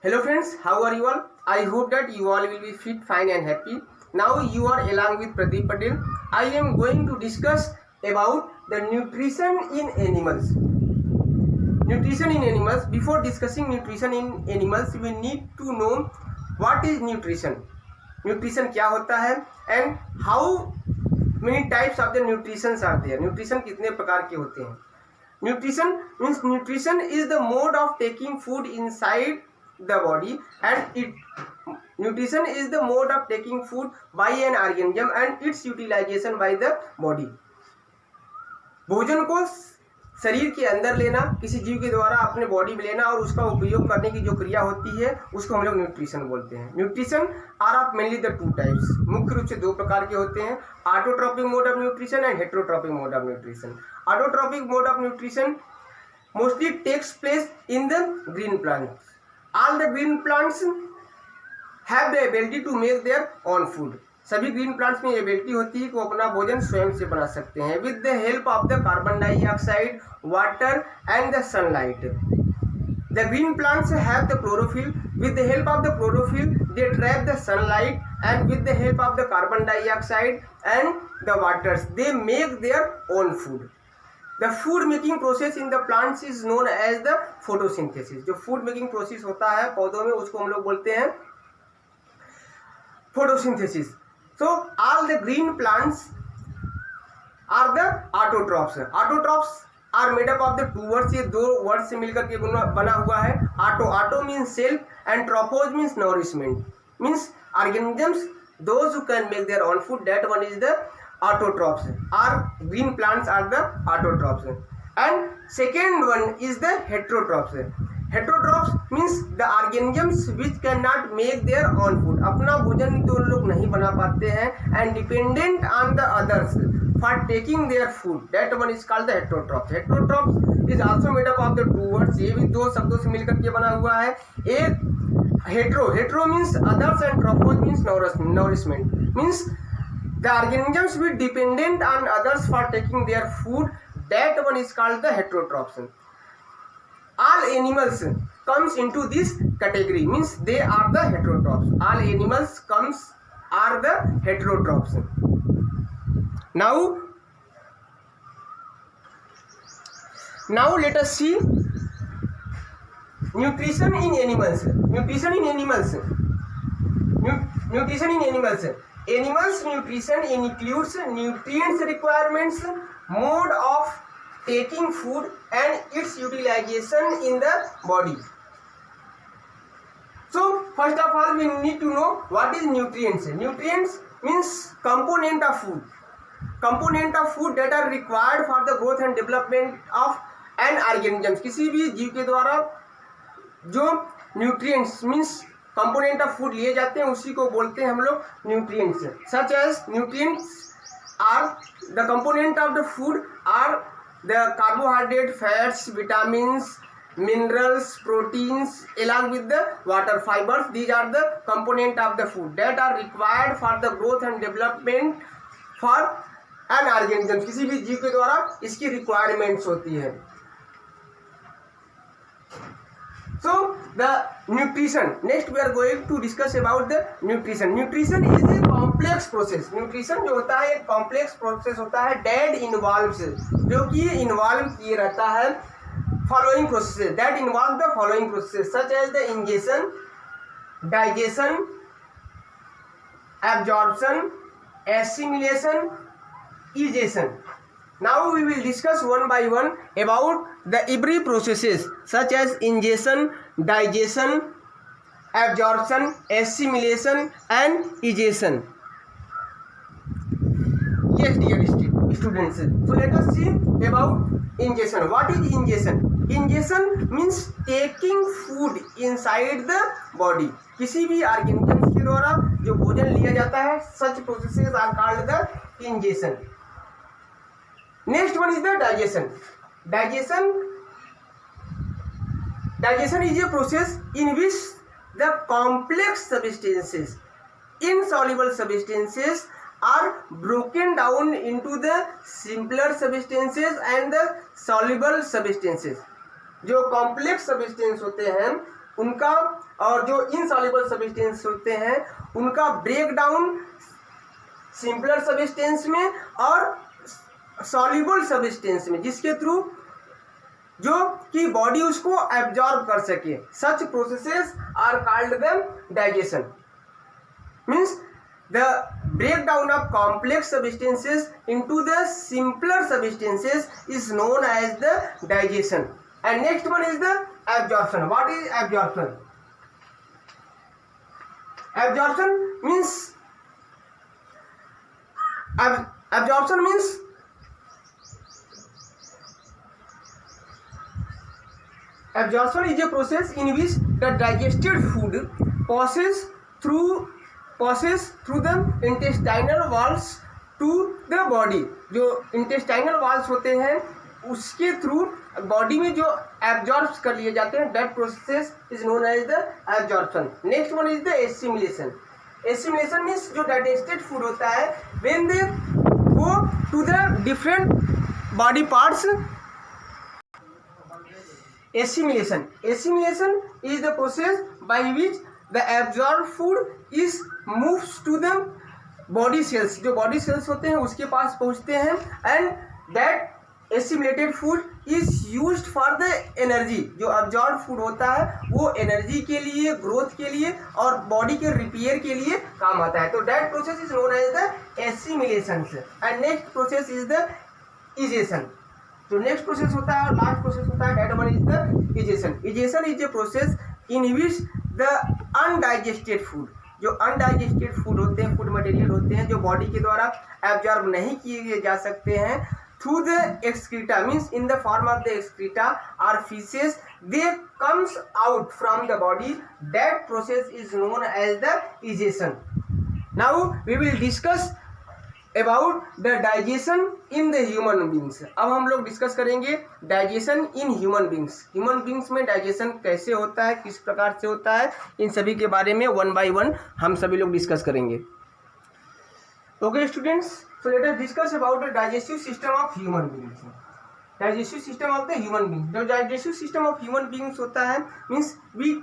Hello friends, how are you all? I hope that you all will be fit, fine and happy. Now you are along with Pradeep Patel. I am going to discuss about the nutrition in animals. Nutrition in animals. Before discussing nutrition in animals, we need to know what is nutrition. Nutrition क्या होता है and how many types of the nutritions are there. Nutrition कितने प्रकार के होते हैं. Nutrition means nutrition is the mode of taking food inside the body, and nutrition is the mode of taking food by an organism and its utilization by the body. भोजन को शरीर के अंदर लेना, किसी जीव के द्वारा अपने बॉडी में लेना और उसका उपयोग करने की जो क्रिया होती है उसको हम लोग न्यूट्रिशन बोलते हैं. Nutrition are of mainly the two types. मुख्य रूप से दो प्रकार के होते हैं, autotrophic mode of nutrition and heterotrophic mode of nutrition. Autotrophic mode of nutrition mostly takes place in the green plants. All the green plants have the ability to make their own food. सभी green plants में ये ability होती है कि वो अपना भोजन स्वयं से बना सकते हैं with the help of the carbon dioxide, water and the sunlight. The green plants have the chlorophyll. With the help of the chlorophyll they trap the sunlight and with the help of the carbon dioxide and the waters they make their own food. The food making process in the plants is known as the photosynthesis. जो food making process होता है पौधों में उसको हम लोग बोलते हैं photosynthesis. So all the green plants are the autotrophs. Autotrophs are made up of the two words. ये दो वर्ड से मिलकर के बना हुआ है. Auto means self and tropos means nourishment. Means organisms those who can make their own food. That one is the autotrophs. Our green plants are the autotrophs. And second one is the heterotrophs. Heterotrophs means the organisms which cannot make their own food. अपना भोजन तो लोग नहीं बना पाते हैं and dependent on the others for taking their food. That one is called the heterotrophs. Heterotrophs is also made up of the two words. ये भी दो शब्दों से मिलकर के बना हुआ है. एक hetero means others and tropos means nourishment. Means the organisms be dependent on others for taking their food. That one is called the heterotrophs. All animals comes into this category. Means they are the heterotrophs. All animals are the heterotrophs. Now let us see nutrition in animals. Nutrition in animals. Animals nutrition includes nutrients requirements, mode of taking food and its utilization in the body. So first of all we need to know what is nutrients. Nutrients means component of food. Component of food that are required for the growth and development of an organism. किसी भी जीव के द्वारा जो nutrients means component of food लिए जाते हैं उसी को बोलते हैं हम लोग nutrients. Such as nutrients are the component of the food are the carbohydrate, fats, vitamins, minerals, proteins along with the water, fibers. These are the component of the food that are required for the growth and development for an organism. किसी भी जीव के द्वारा इसकी requirements होती है. So the nutrition. Next we are going to discuss about the nutrition. Nutrition is a complex process. Nutrition जो होता है एक complex process होता है that involves, जो कि involve किए रहता है following processes. That involve the following processes such as the ingestion, digestion, absorption, assimilation, egestion. Now we will discuss one by one about the every processes such as ingestion, digestion, absorption, assimilation and egestion. Yes dear students, so let us see about ingestion. What is ingestion? Ingestion means taking food inside the body. किसी भी organism के द्वारा जो भोजन लिया जाता है such processes are called the ingestion. Next one is the digestion. Digestion is a process in which the complex substances, insoluble substances are broken down into the simpler substances and the soluble substances. जो complex substance होते हैं उनका और जो insoluble substance होते हैं उनका break down simpler substance में और सॉल्युबल सब्सटेंस में, जिसके थ्रू जो कि बॉडी उसको एब्जॉर्ब कर सके। Such processes are called the digestion. Means the breakdown of complex substances into the simpler substances is known as the digestion. And next one is the absorption. What is absorption? Absorption means absorption is a process in which the digested food passes through the intestinal walls to the body। जो intestinal walls होते हैं उसके through body में जो absorb कर लिए जाते हैं, that process is known as the absorption. Next one is the assimilation. Assimilation means जो digested food होता है when they go to the different body parts. Assimilation is the process by which the absorbed food is moves to the body cells। जो body cells होते हैं उसके पास पहुंचते हैं and that assimilated food is used for the energy। जो absorbed food होता है वो एनर्जी के लिए, ग्रोथ के लिए और बॉडी के रिपेयर के लिए काम आता है। तो that process is known as the assimilation। and next process is the digestion। जो नेक्स्ट प्रोसेस होता है और लास्ट प्रोसेस होता है that one is the digestion। digestion is a process in which the undigested food, जो undigested food होते हैं, food material होते हैं जो बॉडी के द्वारा एब्जॉर्ब नहीं किए जा सकते हैं, through the excreta means in the form of the excreta और faeces they comes out from the body, that process is known as the digestion। Now we will discuss about the digestion in the human beings. अब हम लोग discuss करेंगे digestion in human beings. ह्यूमन बींग्स में digestion कैसे होता है, किस प्रकार से होता है, इन सभी के बारे में वन बाय वन हम सभी लोग डिस्कस करेंगे। Okay students, so let us discuss about the digestive system of human beings. Digestive system of the human being. जो digestive system of human beings होता है means we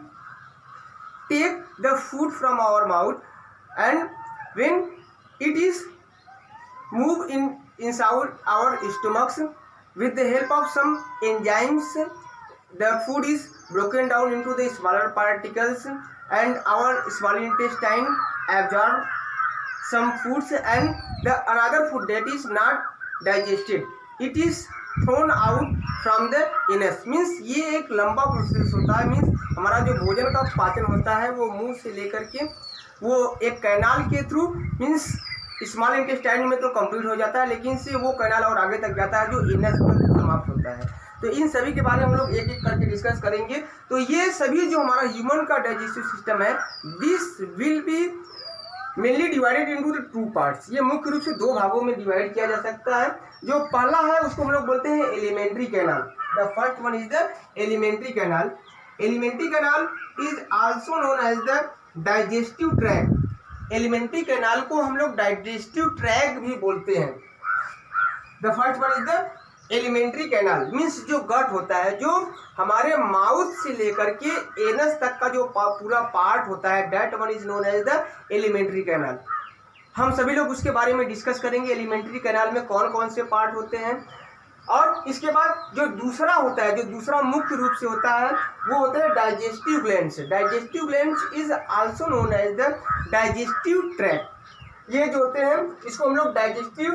take the food from our mouth and when it is move inside our stomachs with the help of some enzymes, the food is broken down into the smaller particles and our small intestine absorb some foods and the another food that is not digested, it is thrown out from the anus। Means ये एक लंबा process होता है। Means हमारा जो भोजन का पाचन होता है वो मुंह से लेकर के वो एक कैनाल के थ्रू मीन्स स्मॉल इंटेस्टाइन में तो कंप्लीट हो जाता है, लेकिन से वो कैनाल और आगे तक जाता है जो एनस पर समाप्त होता है। तो इन सभी के बारे में हम लोग एक एक करके डिस्कस करेंगे। तो ये सभी जो हमारा ह्यूमन का डाइजेस्टिव सिस्टम है, this will be mainly divided into the two parts. ये मुख्य रूप से दो भागों में डिवाइड किया जा सकता है। जो पहला है उसको हम लोग बोलते हैं alimentary canal. The first one is the alimentary canal. Alimentary canal is also known as the digestive tract. Alimentary canal को हम लोग डाइजेस्टिव ट्रैक भी बोलते हैं। The first one is the alimentary canal means जो गट होता है, जो हमारे माउथ से लेकर के एनस तक का जो पूरा पार्ट होता है, that one is known as the alimentary canal. हम सभी लोग उसके बारे में डिस्कस करेंगे, एलिमेंट्री कैनाल में कौन कौन से पार्ट होते हैं। और इसके बाद जो दूसरा होता है, जो दूसरा मुख्य रूप से होता है, वो होता है digestive glands. Digestive glands is also known as the digestive tract. ये जो होते हैं इसको हम लोग डाइजेस्टिव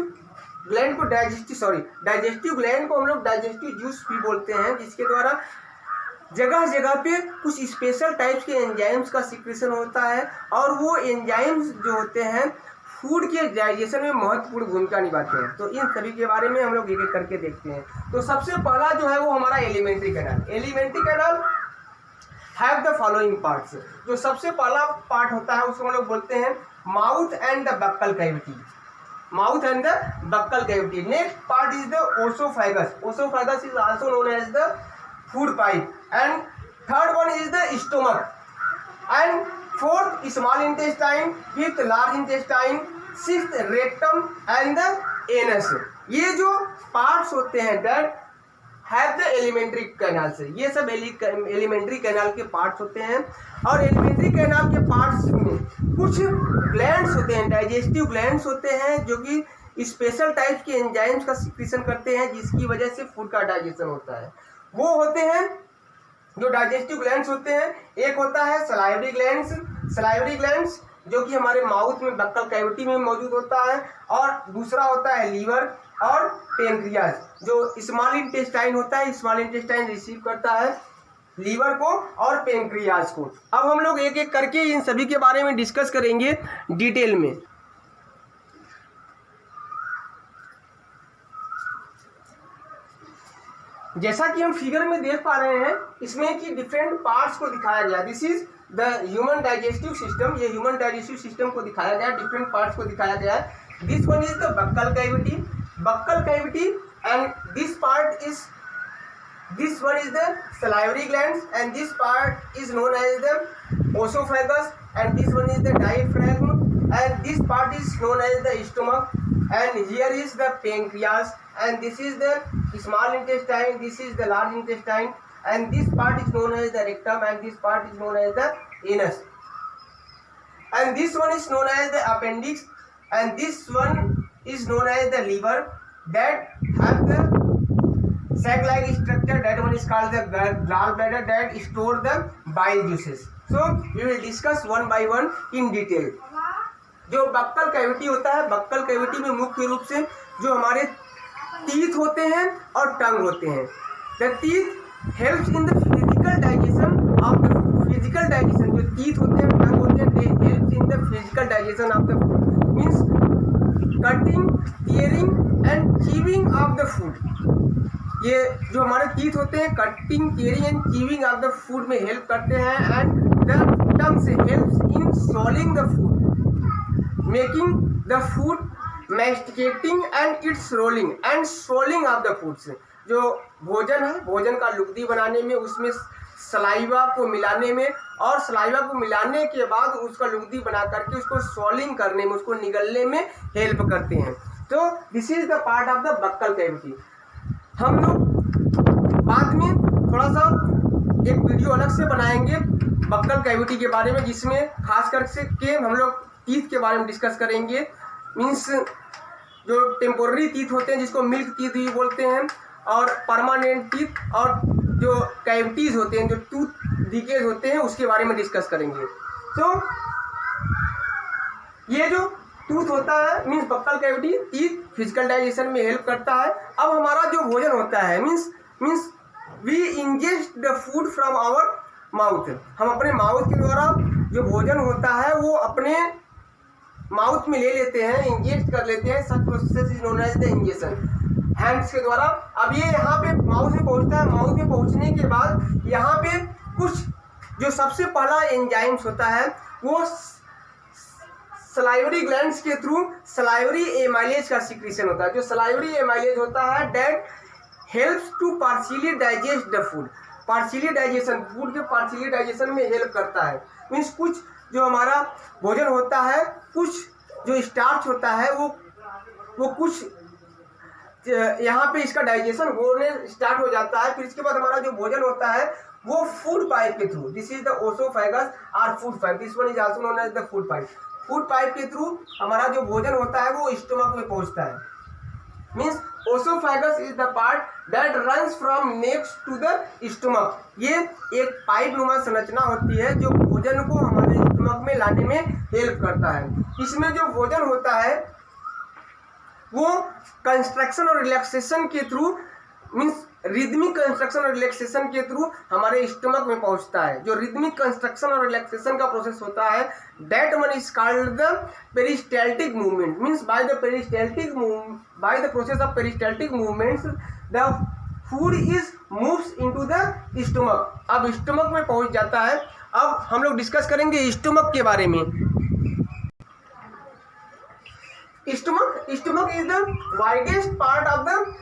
ग्लैंड को डाइजेस्टिव ग्लैंड को हम लोग डाइजेस्टिव जूस भी बोलते हैं, जिसके द्वारा जगह जगह पे कुछ स्पेशल टाइप्स के एंजाइम्स का सिक्रेशन होता है और वो एंजाइम्स जो होते हैं फूड के डाइजेशन में महत्वपूर्ण भूमिका निभाते हैं। तो इन सभी के बारे में हम लोग एक एक करके देखते हैं। तो सबसे पहला जो है वो हमारा elementary canal. Alimentary canal have the following parts. जो सबसे पहला पार्ट होता है उसको हम लोग बोलते हैं mouth and the buccal cavity. Mouth and the buccal cavity. Next part is the oesophagus. Oesophagus is also known as the food pipe and third one is the stomach and fourth small intestine, fifth large intestine, sixth rectum and the anus. ये जो parts होते हैं that have the alimentary canal से। ये सब alimentary canal के parts होते हैं। और एलिमेंट्री कैनाल के पार्ट्स में कुछ ग्लैंड्स होते हैं, डाइजेस्टिव ग्लैंड्स होते हैं, जो कि स्पेशल टाइप के एंजाइम्स का सिक्रीशन करते हैं, जिसकी वजह से फूड का डाइजेशन होता है। वो होते हैं जो डाइजेस्टिव ग्लैंड्स होते हैं। एक होता है सलाइवरी ग्लैंड्स, सलाइवरी ग्लैंड्स जो कि हमारे माउथ में बक्कल कैविटी में मौजूद होता है। और दूसरा होता है लीवर और पेनक्रियाज, जो स्मॉल इंटेस्टाइन होता है, स्मॉल इंटेस्टाइन रिसीव करता है लीवर को और पेनक्रियाज को। अब हम लोग एक एक करके इन सभी के बारे में डिस्कस करेंगे डिटेल में। जैसा कि हम फिगर में देख पा रहे हैं, इसमें कि डिफरेंट पार्ट्स को दिखाया गया। This is the human digestive system. ये ह्यूमन डाइजेस्टिव सिस्टम को दिखाया गया, डिफरेंट पार्ट्स को दिखाया गया है। This one is the buccal cavity, buccal cavity, and this part is, this one is the salivary glands, and this part is known as the esophagus, and this one is the diaphragm, and this part is known as the stomach, and here is the pancreas, and this is the small intestine, this is the large intestine, and this part is known as the rectum, and this part is known as the anus, and this one is known as the appendix, and this one is known as the liver, that have the sac-like structure, that one is called the gallbladder, that store the bile juices. So we will discuss one by one in detail. जो buccal cavity होता है, buccal cavity में मुख्य रूप से जो हमारे teeth होते हैं और टंग होते हैं। The teeth helps in the physical digestion of the food. Physical digestion, जो टीथ होते हैं, टंग होते हैं, they helps in the physical digestion of the food. Means cutting, tearing and chewing of the food. ये जो हमारे टीथ होते हैं cutting, tearing and chewing of the food में हेल्प करते हैं। एंड द टंग से helps in swallowing the food, making the food, masticating and its rolling and swallowing of the food से जो भोजन है, भोजन का लुगदी बनाने में, उसमें सलाइवा को मिलाने में, और सलाइवा को मिलाने के बाद उसका लुगदी बना करके उसको swallowing करने में, उसको निगलने में हेल्प करते हैं। तो this is the part of the buccal cavity. हम लोग बाद में थोड़ा सा एक वीडियो अलग से बनाएंगे बक्कल कैविटी के बारे में, जिसमें खास करके हम लोग टीथ के बारे में डिस्कस करेंगे। मीन्स जो टेम्पोररी टीथ होते हैं, जिसको मिल्क टीथ भी बोलते हैं, और परमानेंट टीथ, और जो कैविटीज़ होते हैं, जो टूथ डीकेज होते हैं, उसके बारे में डिस्कस करेंगे। तो ये जो टूथ होता है means buccal cavity, teeth physical digestion में हेल्प करता है। अब हमारा जो भोजन होता है means we ingest the food from our mouth. हम अपने माउथ के द्वारा जो भोजन होता है वो अपने माउथ में ले लेते हैं, इंजेस्ट कर लेते हैं। Such process is known as the injection, hands के द्वारा। अब ये यहाँ पे माउथ में पहुँचता है। माउथ में पहुँचने के बाद यहाँ पे कुछ जो सबसे पहला एंजाइम्स होता है वो सलाइवरी ग्लैंड्स के थ्रू सलाइवरी एमाइलेज का सिक्रीशन होता है। जो सलाइवरी एमाइलेज होता है that helps to partially digest the food. Partially digestion, food के पार्शियली डाइजेशन में हेल्प करता है। मीन्स कुछ जो हमारा भोजन होता है, कुछ जो स्टार्च होता है वो कुछ यहाँ पे इसका डाइजेशन होने स्टार्ट हो जाता है। फिर इसके बाद हमारा जो भोजन होता है वो फूड पाइप के through, this is the oesophagus और food pipe, this one is also known as the food pipe. Food pipe के थ्रू हमारा जो भोजन होता है वो स्टमक में पहुंचता है। Means oesophagus is the part that runs from next to the stomach. ये एक पाइप नुमा संरचना होती है जो भोजन को हमारे स्टमक में लाने में हेल्प करता है। इसमें जो भोजन होता है वो कंस्ट्रक्शन और रिलैक्सेशन के थ्रू, मीन्स रिदमिक कंस्ट्रक्शन और रिलैक्सेशन के थ्रू हमारे स्टमक में पहुंचता है। जो रिदमिक कंस्ट्रक्शन और रिलैक्सेशन का प्रोसेस होता है that one is called the peristaltic movement. Means by the process of peristaltic movements the food is moves into the stomach. अब स्टमक में पहुंच जाता है। अब हम लोग डिस्कस करेंगे स्टमक के बारे में। Stomach is the widest part of the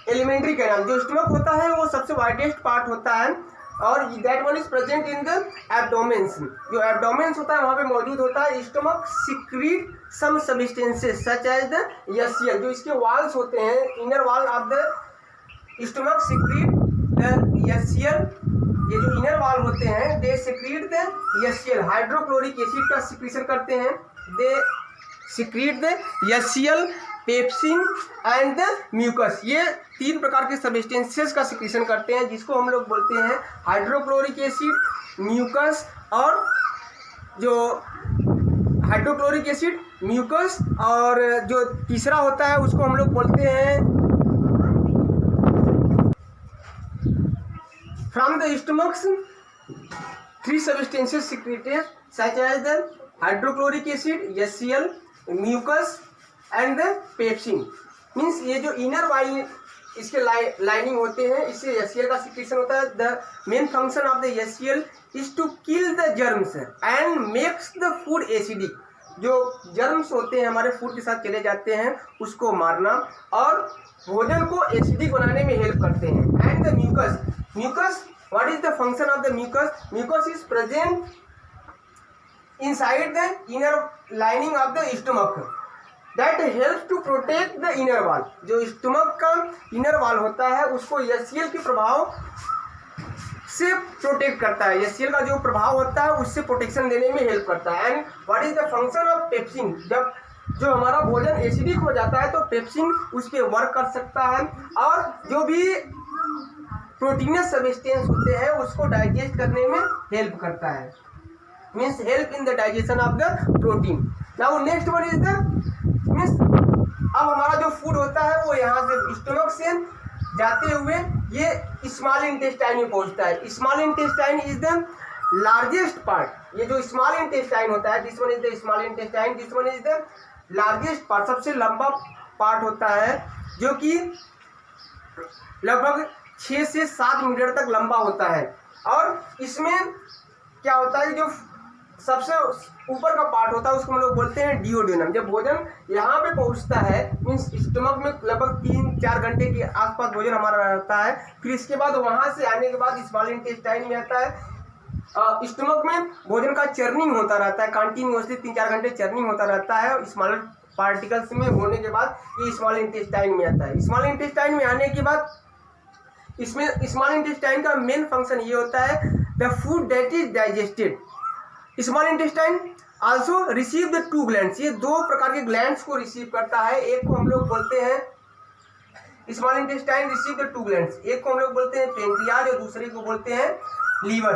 alimentary canal. जो स्टमक होता है वो सबसे वाइडेस्ट पार्ट होता है, और that one is present in the abdomens. जो एब्डोमेन्स होता है वहाँ पे मौजूद होता है। Stomach secrete some substances such as the यसियल। जो इसके वॉल्स होते हैं, inner wall of the stomach secrete the HCl, ये जो इनर वाल होते हैं they secrete the HCl, hydrochloric acid का सिक्रीशन करते हैं, they secrete the HCl, pepsin and the mucus. ये 3 प्रकार के सब्सटेंसेस का सिक्रीशन करते हैं जिसको हम लोग बोलते हैं हाइड्रोक्लोरिक एसिड, म्यूकस और जो हाइड्रोक्लोरिक एसिड, म्यूकस और जो तीसरा होता है उसको हम लोग बोलते हैं from the stomachs 3 substances secreted such as the hydrochloric acid, HCl, mucus and the pepsin. Means ये जो इनर वाइल इसके लाइनिंग होते हैं इससे HCl का सिक्रेशन होता है। The main function of the HCl is to kill the germs and makes the food acidic. जो जर्म्स होते हैं हमारे फूड के साथ चले जाते हैं उसको मारना और भोजन को एसिडिक बनाने में हेल्प करते हैं। And the mucus, mucus what is the function of the mucus? Mucus is present inside the inner lining of the stomach that helps to protect the inner wall. जो स्टमक का inner wall होता है उसको HCl के प्रभाव से protect करता है, HCl का जो प्रभाव होता है उससे प्रोटेक्शन देने में हेल्प करता है। And what is the function of pepsin? जब जो हमारा भोजन एसिडिक हो जाता है तो पेप्सिन उस पर वर्क कर सकता है और जो भी प्रोटीनस सब्सटेंस होते हैं उसको डाइजेस्ट करने में हेल्प करता है, means help in the digestion of the protein. Now next one is the means अब हमारा जो फूड होता है वो यहाँ से स्टमक से जाते हुए ये स्मॉल इंटेस्टाइन में पहुँचता है। Small intestine is the largest part. ये जो स्मॉल इंटेस्टाइन होता है, this one is the small intestine, this one is the largest part, सबसे लंबा पार्ट होता है जो कि लगभग 6 से 7 मीटर तक लंबा होता है। और इसमें क्या होता है, जो सबसे ऊपर का पार्ट होता है उसको हम लोग बोलते हैं डिओडेनम। जब भोजन यहाँ पे पहुँचता है मीन्स स्टमक में लगभग 3-4 घंटे के आसपास भोजन हमारा रहता है, फिर इसके बाद वहाँ से आने के बाद स्मॉल इंटेस्टाइन में आता है। स्टमक में भोजन का चर्निंग होता रहता है, कंटिन्यूअसली 3-4 घंटे चर्निंग होता रहता है। स्मॉलर पार्टिकल्स में होने के बाद ये स्मॉल इंटेस्टाइन में आता है। स्मॉल इंटेस्टाइन में आने के बाद इसमें स्मॉल इंटेस्टाइन का मेन फंक्शन ये होता है the food that is digested. Small intestine also receive the 2 glands. ये 2 प्रकार के ग्लैंड्स को रिसीव करता है। एक को हम लोग बोलते हैं small intestine receive the 2 glands, एक को हम लोग बोलते हैं पेंक्रियाज और दूसरे को बोलते हैं liver.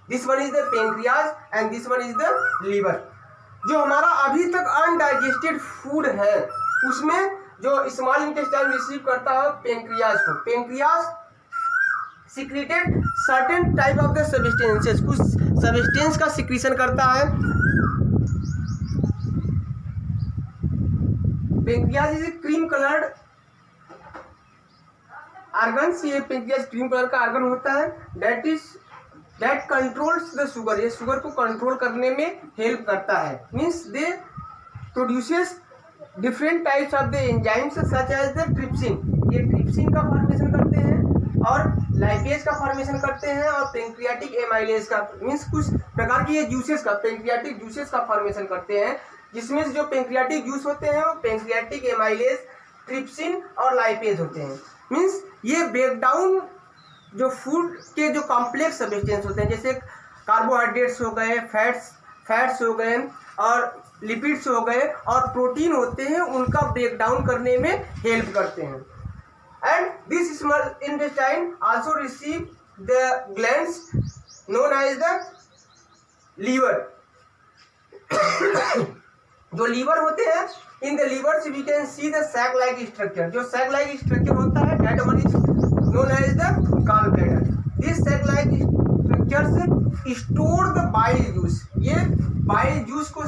This one is the pancreas and this one is the liver. जो हमारा अभी तक अनडाइजेस्टेड फूड है उसमें जो स्मॉल इंटेस्टाइन रिसीव करता है पेंक्रियाज को। Pancreas secreted certain type of the substances, कुछ सब्सटेंस का सिक्रीशन करता है। Pancreas is cream coloured organs. ये पेंक्रियाज क्रीम कलर का ऑर्गन होता है दैट कंट्रोल्स द शुगर। ये शुगर को कंट्रोल करने में हेल्प करता है, means they produces different types of the enzymes such as the trypsin. ये ट्रिप्सिन का फॉर्मेशन करते हैं और लाइपेज का फॉर्मेशन करते हैं और पेंक्रियाटिक एमाइलेज का, मीन्स कुछ प्रकार की ये जूसेस का, पेंक्रियाटिक जूसेस का फॉर्मेशन करते हैं, जिसमें जो पेंक्रियाटिक जूस होते हैं वो पेंक्रियाटिक एमाइलेज, ट्रिप्सिन और लाइपेज होते हैं। मीन्स ये ब्रेकडाउन जो फूड के जो कॉम्प्लेक्स सब्सटेंस होते हैं जैसे कार्बोहाइड्रेट्स हो गए, फैट्स हो गए और लिपिड्स हो गए और प्रोटीन होते हैं, उनका ब्रेकडाउन करने में हेल्प करते हैं। And this small intestine also receive the glands known as the liver. जो लीवर होते हैं, in the livers we can see the sac-like structure. जो sac-like structure होता है that one is known as the gallbladder. This sac-like structures store the bile juice. ये bile juice को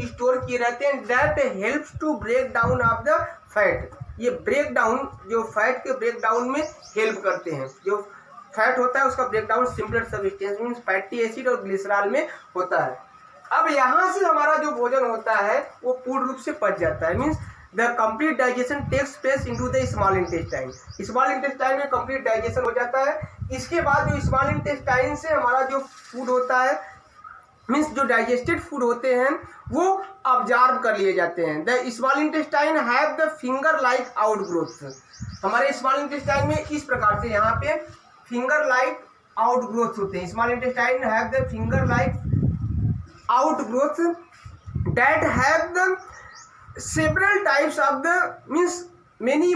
store किए रहते हैं that helps to break down of the fat. ये break down जो फैट के ब्रेक डाउन में हेल्प करते हैं। जो फैट होता है उसका break down simpler substance means fatty acid और ग्लिसरॉल में होता है। अब यहाँ से हमारा जो भोजन होता है वो पूर्ण रूप से पच जाता है, means the complete digestion takes place into the small intestine. Small intestine में कंप्लीट डाइजेशन हो जाता है। इसके बाद जो स्मॉल इंटेस्टाइन से हमारा जो फूड होता है मीन्स जो डाइजेस्टेड फूड होते हैं वो ऑब्जर्व कर लिए जाते हैं। The small intestine have the finger like outgrowth. हमारे स्मॉल इंटेस्टाइन में इस प्रकार से यहाँ पे फिंगर लाइक आउटग्रोथ होते हैं। Small intestine have the finger like outgrowth that have the several types of the means many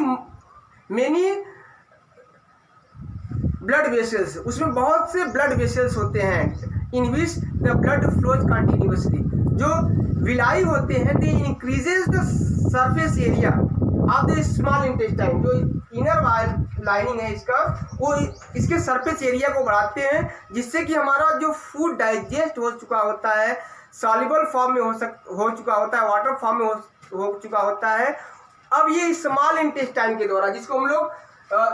blood vessels. उसमें बहुत से ब्लड वेसल्स होते हैं in which the blood flows continuously. जो विलाई होते हैं they increases the surface area of the small intestine. जो inner lining है इसका, वो इसके सरफेस एरिया को बढ़ाते हैं, जिससे कि हमारा जो फूड डाइजेस्ट हो चुका होता है, सॉल्युबल फॉर्म में हो चुका होता है, वाटर फॉर्म में हो चुका होता है। अब ये स्मॉल इंटेस्टाइन के द्वारा, जिसको हम लोग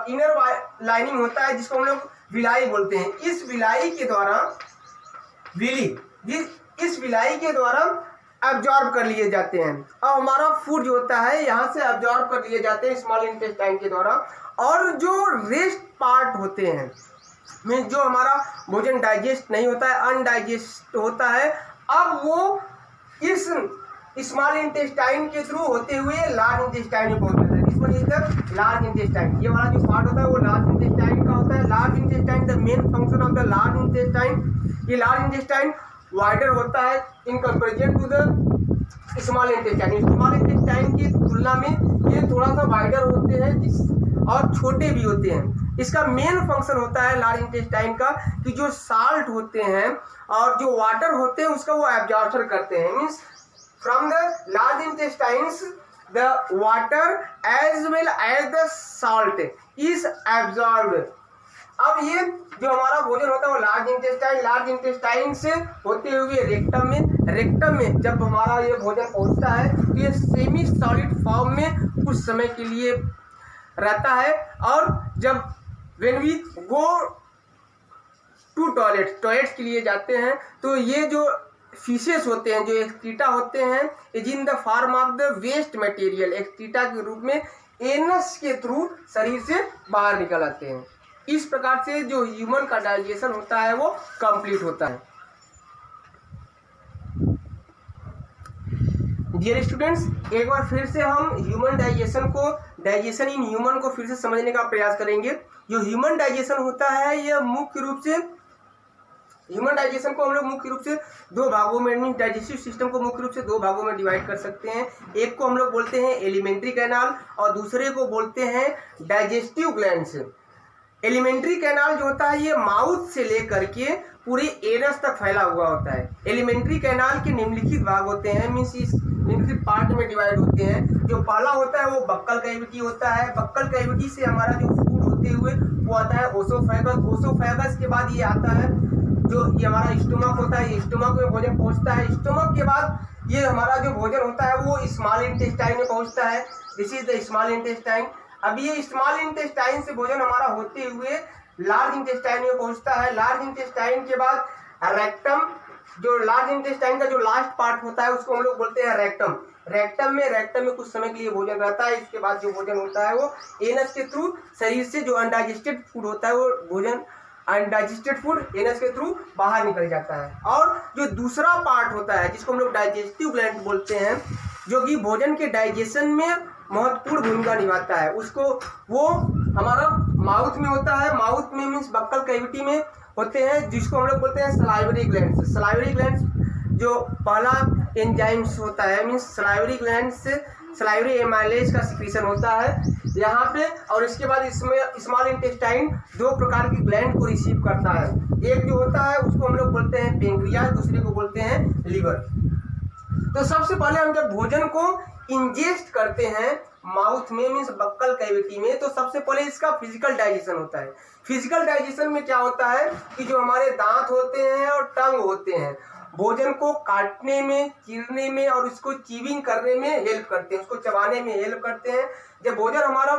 इनर लाइनिंग होता है, जिसको हम लोग विलाई बोलते हैं, इस विलाई के द्वारा इस विलाई के द्वारा एब्जॉर्ब कर लिए जाते हैं। अब हमारा फूड जो होता है यहाँ से एब्जॉर्ब कर लिए जाते हैं स्मॉल इंटेस्टाइन के द्वारा। और जो रेस्ट पार्ट होते हैं, मीन्स जो हमारा भोजन डाइजेस्ट नहीं होता है, अनडाइजेस्ट होता है, अब वो इस स्मॉल इंटेस्टाइन के थ्रू होते हुए लार्ज इंटेस्टाइन में पहुंच जाता है। किस पर तक? Large intestine. ये वाला जो पार्ट होता है वो लार्ज इंटेस्टाइन का होता है। Large intestine the main function of the large intestine. ये लार्ज इंटेस्टाइन वाइडर होता है in comparison to the small intestine. Small intestine की तुलना में ये थोड़ा सा वाइडर होते हैं और छोटे भी होते हैं। इसका मेन फंक्शन होता है लार्ज इंटेस्टाइन का कि जो साल्ट होते हैं और जो वाटर होते हैं उसका वो एब्जॉर्प्शन करते हैं। Means from the large intestines the water as well as the salt is absorbed. अब ये जो हमारा भोजन होता है वो लार्ज इंटेस्टाइन से होते हुए रेक्टम में जब हमारा ये भोजन पहुंचता है तो ये सेमी सॉलिड फॉर्म में कुछ समय के लिए रहता है। और जब when we go to toilets के लिए जाते हैं तो ये जो फीसेस होते हैं, जो एक्सक्रीटा होते हैं, is in the form of the waste material. Excreta के रूप में एनस के थ्रू शरीर से बाहर निकल आते हैं। इस प्रकार से जो ह्यूमन का डाइजेशन होता है वो कंप्लीट होता है। डियर स्टूडेंट्स, एक बार फिर से हम ह्यूमन डाइजेशन इन ह्यूमन को फिर से समझने का प्रयास करेंगे। जो ह्यूमन डाइजेशन होता है यह मुख्य रूप से ह्यूमन डाइजेशन को हम लोग मुख्य रूप से दो भागों में, मीन डाइजेस्टिव सिस्टम को मुख्य रूप से दो भागों में डिवाइड कर सकते हैं। एक को हम लोग बोलते हैं एलिमेंट्री कैनाल और दूसरे को बोलते हैं डाइजेस्टिव ग्लैंड्स। एलिमेंट्री कैनाल जो होता है ये माउथ से लेकर के पूरे एनस तक फैला हुआ होता है। एलिमेंट्री कैनाल के निम्नलिखित भाग होते हैं, मीन्स इस निम्नलिखित पार्ट में डिवाइड होते हैं। जो पहला होता है वो बक्कल कैविटी होता है। बक्कल कैविटी से हमारा जो फूड होते हुए वो आता है ओसोफेगस। ओसोफेगस के बाद ये आता है जो ये हमारा स्टोमक होता है। स्टोमक में भोजन पहुंचता है। स्टोमक के बाद ये हमारा जो भोजन होता है वो स्मॉल इंटेस्टाइन में पहुंचता है। This is the small intestine. अब ये स्मॉल इंटेस्टाइन से भोजन हमारा होते हुए लार्ज इंटेस्टाइन में पहुंचता है। लार्ज इंटेस्टाइन के बाद रेक्टम, जो लार्ज इंटेस्टाइन का जो लास्ट पार्ट होता है उसको हम लोग बोलते हैं रेक्टम। रेक्टम में कुछ समय के लिए भोजन रहता है। इसके बाद जो भोजन होता है वो एनस के थ्रू शरीर से जो अनडाइजेस्टेड फूड होता है वो भोजन अनडाइजेस्टेड फूड एनस के थ्रू बाहर निकल जाता है। और जो दूसरा पार्ट होता है जिसको हम लोग डाइजेस्टिव ग्लैंड बोलते हैं, जो कि भोजन के डाइजेशन में महत्वपूर्ण भूमिका निभाता है, उसको वो हमारा माउथ में होता है। माउथ में मीन्स बक्कल कैविटी में होते हैं, जिसको हम लोग बोलते हैं सलाइवरी ग्लैंड्स। सलाइवरी ग्लैंड्स जो पहला एंजाइम्स होता है, मीन्स सलाइवरी ग्लैंड से सलाइवरी एमाइलेज का सिक्रीशन होता है यहाँ पे। और इसके बाद इसमें स्मॉल इंटेस्टाइन दो प्रकार की ग्लैंड को रिसीव करता है। एक जो होता है उसको हम लोग बोलते हैं पेंक्रियास, दूसरे को बोलते हैं लीवर। तो सबसे पहले हम जब भोजन को इंजेस्ट करते हैं माउथ में मीन्स बक्कल कैविटी में, तो सबसे पहले इसका फिजिकल डाइजेशन होता है। फिजिकल डाइजेशन में क्या होता है कि जो हमारे दांत होते हैं और टंग होते हैं भोजन को काटने में, चीरने में और उसको चीविंग करने में हेल्प करते हैं, उसको चबाने में हेल्प करते हैं। जब भोजन हमारा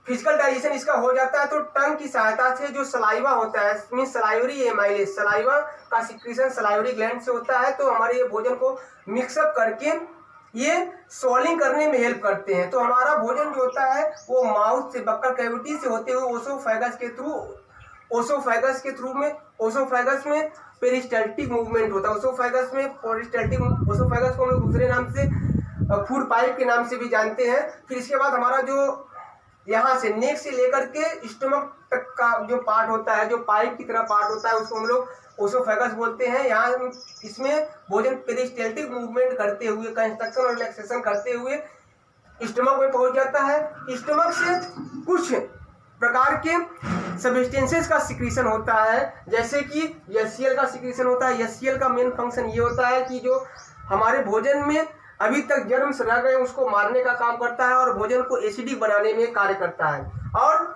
फिजिकल डाइजेशन इसका हो जाता है तो टंग की सहायता से जो सलाइवा होता है, मीन्स सलाइवरी एमाइलेज, सलाइवा का सिक्रीशन सलाइवरी ग्लैंड से होता है, तो हमारे ये भोजन को मिक्सअप करके ये स्वॉलिंग करने में हेल्प करते हैं। तो हमारा भोजन जो होता है वो माउथ से, बक्कल कैविटी से होते हुए ओसोफेगस के थ्रू ओसोफेगस के थ्रू में, ओसोफेगस में पेरिस्टाल्टिक मूवमेंट होता है, ओसोफेगस में पेरिस्टाल्टिक, ओसोफेगस को हम लोग दूसरे नाम से फूड पाइप के नाम से भी जानते हैं। फिर इसके बाद हमारा जो यहाँ से नेक से लेकर के स्टमक तक का जो पार्ट होता है, जो पाइप की तरह पार्ट होता है, उसको हम लोग ओसोफेगस बोलते हैं। यहाँ इसमें भोजन पेरिस्टाल्टिक मूवमेंट करते हुए, कंस्ट्रक्शन और रिलैक्सेशन करते हुए स्टमक में पहुंच जाता है। स्टमक से कुछ प्रकार के सब्सटेंसेस का सिक्रीशन होता है, जैसे कि एचसीएल का सिक्रीशन होता है। एचसीएल का मेन फंक्शन ये होता है कि जो हमारे भोजन में अभी तक जर्म से रह गए उसको मारने का काम करता है और भोजन को एसिडिक बनाने में कार्य करता है। और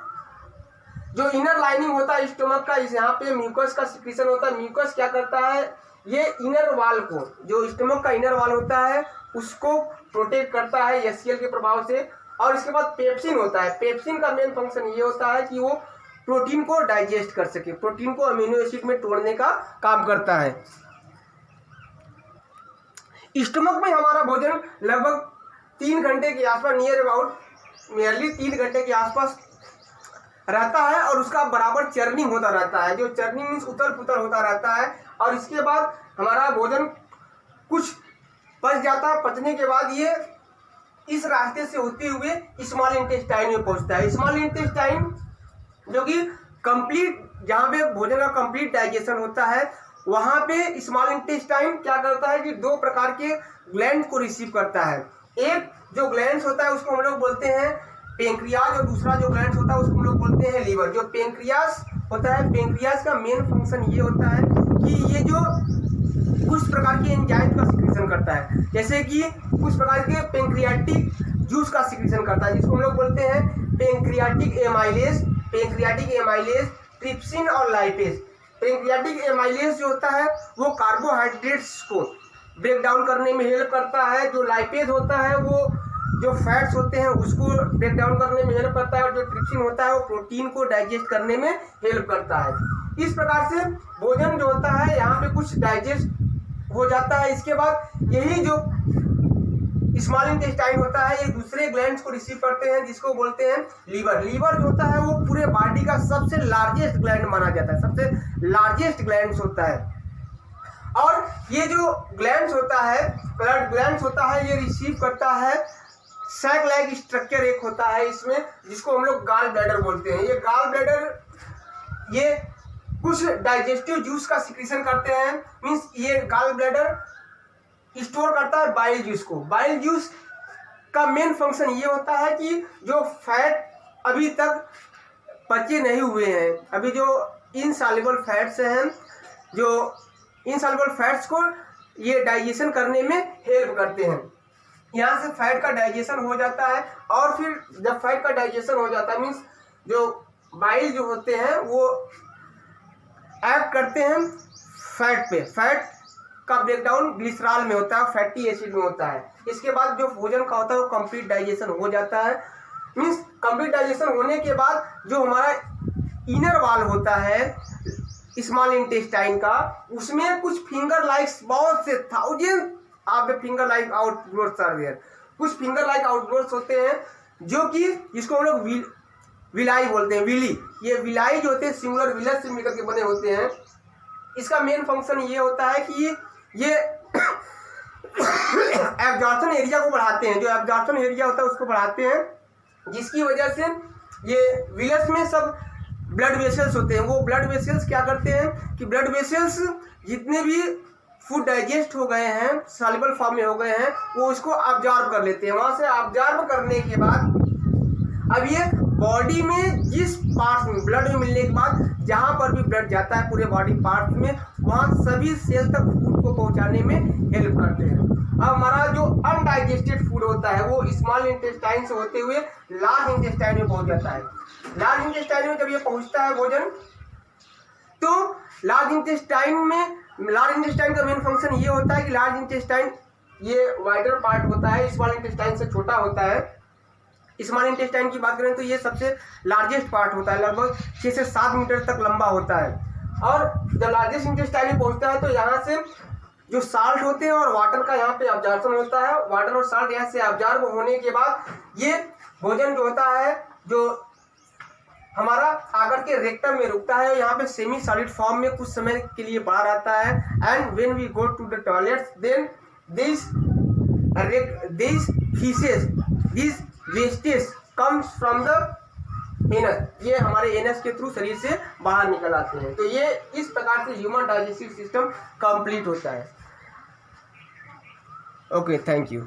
जो इनर लाइनिंग होता है स्टमक का, इस यहाँ पे म्यूकस का सिक्रीशन होता है। म्यूकस क्या करता है, ये इनर वाल को, जो स्टमक का इनर वाल होता है उसको प्रोटेक्ट करता है एचसीएल के प्रभाव से। और इसके बाद पेप्सिन होता है। पेप्सिन का मेन फंक्शन ये होता है कि वो प्रोटीन को डाइजेस्ट कर सके, प्रोटीन को अमीनो एसिड में तोड़ने का काम करता है। स्टमक में हमारा भोजन लगभग 3 घंटे के आसपास, नियरली 3 घंटे के आसपास रहता है और उसका बराबर चर्निंग होता रहता है। जो चर्निंग मीन्स उथल पुथल होता रहता है। और इसके बाद हमारा भोजन कुछ पच जाता है। पचने के बाद ये इस रास्ते से होते हुए स्मॉल इंटेस्टाइन में पहुंचता है। स्मॉल इंटेस्टाइन जो कि कंप्लीट, जहाँ पे भोजन का कंप्लीट डाइजेशन होता है, वहां पे स्मॉल इंटेस्टाइन क्या करता है कि 2 प्रकार के ग्लैंड को रिसीव करता है। एक जो ग्लैंड होता है उसको हम लोग बोलते हैं पेंक्रियाज, और दूसरा जो ग्लैंड होता है उसको हम लोग बोलते हैं लीवर। जो पेंक्रियाज होता है, पेंक्रियाज का मेन फंक्शन ये होता है कि ये जो कुछ प्रकार के एंजाइम का सिक्रीशन करता है, जैसे कि कुछ प्रकार के पेंक्रियाटिक जूस का सिक्रीशन करता है, जिसको हम लोग बोलते हैं पेंक्रियाटिक एमाइलेज, ट्रिप्सिन और लाइपेज। पेंक्रियाटिक एमाइलेज जो होता है वो कार्बोहाइड्रेट्स को ब्रेक डाउन करने में हेल्प करता है। जो लाइपेज होता है वो जो फैट्स होते हैं उसको ब्रेक डाउन करने में हेल्प करता है। और जो ट्रिप्सिन होता है वो प्रोटीन को डाइजेस्ट करने में हेल्प करता है। इस प्रकार से भोजन जो होता है यहाँ पे कुछ डाइजेस्ट हो जाता है। इसके बाद यही जो स्मॉल इंटेस्टाइन होता है ये दूसरे ग्लैंड्स को रिसीव करते हैं, जिसको बोलते हैं लीवर। लीवर जो होता है वो पूरे बॉडी का सबसे लार्जेस्ट ग्लैंड माना जाता है, सबसे लार्जेस्ट ग्लैंड्स होता है। और ये जो ग्लैंड्स होता है, ब्लड ग्लैंड्स होता है, ये रिसीव करता है सैक लाइक स्ट्रक्चर एक होता है इसमें, जिसको हम लोग गाल ब्लैडर बोलते हैं। ये गाल ब्लैडर ये कुछ डाइजेस्टिव जूस का सिक्रीशन करते हैं। मीन्स ये गाल ब्लैडर स्टोर करता है बाइल जूस को। बाइल जूस का मेन फंक्शन ये होता है कि जो फैट अभी तक पचे नहीं हुए हैं, अभी जो इनसॉल्युबल फैट्स हैं, जो इनसॉल्युबल फैट्स को ये डाइजेशन करने में हेल्प करते हैं। यहाँ से फैट का डाइजेशन हो जाता है। और फिर जब फैट का डाइजेशन हो जाता है मीन्स जो बाइल जो होते हैं वो एक्ट करते हैं फैट पे। फैट का ब्रेकडाउन ग्लिसरॉल में होता है, फैटी एसिड में होता है। इसके बाद जो भोजन का होता है वो कंप्लीट डाइजेशन हो जाता है। मीन्स कंप्लीट डाइजेशन होने के बाद जो हमारा इनर वॉल होता है स्मॉल इंटेस्टाइन का, उसमें कुछ फिंगर लाइक्स, बहुत से thousand of the finger like outgrowths are there. कुछ फिंगर लाइक आउटग्रोथ्स होते हैं जो कि जिसको हम लोग विलाई बोलते हैं, विली। ये विलाई जो होते हैं सिंगुलर विलस से मिलकर के बने होते हैं। इसका मेन फंक्शन ये होता है कि ये एब्जॉर्प्शन एरिया को बढ़ाते हैं। जो एब्जॉर्प्शन एरिया होता है उसको बढ़ाते हैं, जिसकी वजह से ये विलस में सब ब्लड वेसल्स होते हैं। वो ब्लड वेसल्स क्या करते हैं कि ब्लड वेसल्स जितने भी फूड डाइजेस्ट हो गए हैं, सॉल्युबल फॉर्म में हो गए हैं, वो उसको ऑब्जॉर्ब कर लेते हैं। वहाँ से ऑब्जॉर्ब करने के बाद अब ये बॉडी में जिस पार्ट में ब्लड में मिलने के बाद जहाँ पर भी ब्लड जाता है पूरे बॉडी पार्ट में, वहाँ सभी सेल तक फूड को पहुँचाने में हेल्प करते हैं। अब हमारा जो अनडाइजेस्टेड फूड होता है वो स्मॉल इंटेस्टाइन से होते हुए लार्ज इंटेस्टाइन में पहुँच जाता है। लार्ज इंटेस्टाइन में जब ये पहुँचता है भोजन, तो लार्ज इंटेस्टाइन का मेन फंक्शन ये होता है कि लार्ज इंटेस्टाइन ये वाइडर पार्ट होता है, स्मॉल इंटेस्टाइन से छोटा होता है। स्मॉल इंटेस्टाइन की बात करें तो ये सबसे लार्जेस्ट पार्ट होता है, लगभग 6 से 7 मीटर तक लंबा होता है। और जब लार्जेस्ट इंटेस्टाइन में पहुंचता है तो यहाँ से जो साल्ट होते हैं और वाटर का यहाँ पे ऑब्जॉर्प्शन होता है। वाटर और साल्ट यहाँ से ऑब्जॉर्ब होने के बाद ये भोजन जो होता है, जो हमारा आकर के रेक्टम में रुकता है, यहाँ पे सेमी सॉलिड फॉर्म में कुछ समय के लिए बाहर आता है। And when we go to the toilet then this faeces this wastage comes from the anus, ये हमारे एनस के थ्रू शरीर से बाहर निकल आते हैं। तो ये इस प्रकार से ह्यूमन डाइजेस्टिव सिस्टम कंप्लीट होता है। Okay, thank you.